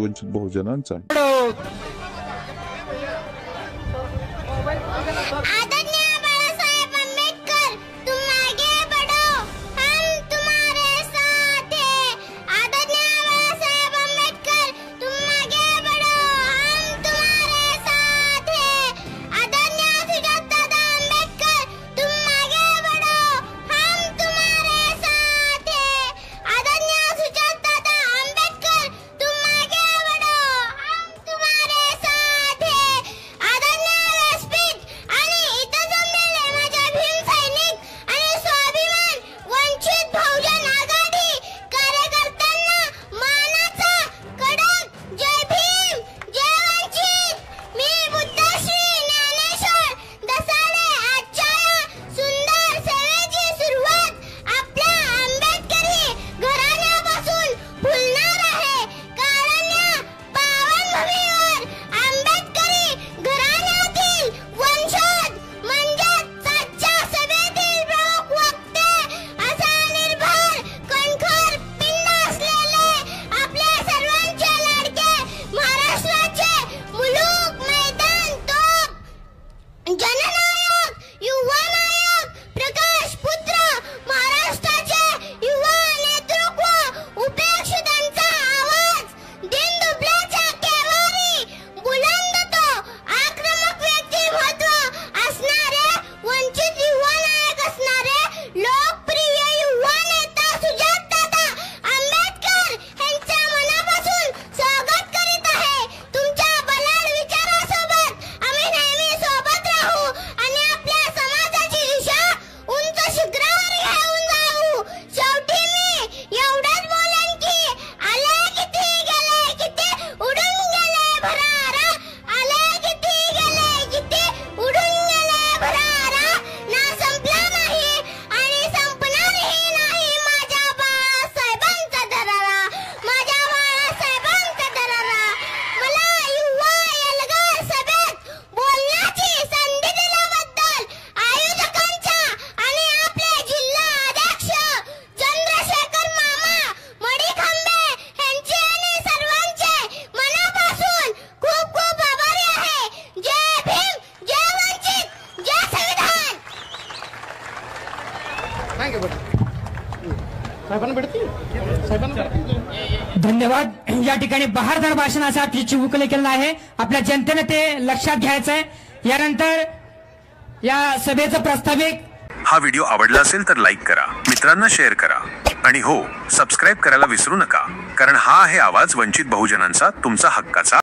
वंचित बहुजनांचा। धन्यवाद। या ठिकाणी बहारदार भाषणासाठी चिमुकले केलेला आहे, आपल्या जनतेने ते लक्षात घ्यायचंय। यानंतर या सभेचं प्रास्ताविक। हा व्हिडिओ आवडला असेल तर लाईक करा, मित्रांना शेअर करा आणि हो, सबस्क्राईब करायला विसरू नका, कारण हा आहे आवाज वंचित बहुजनांचा, तुमचा हक्काचा।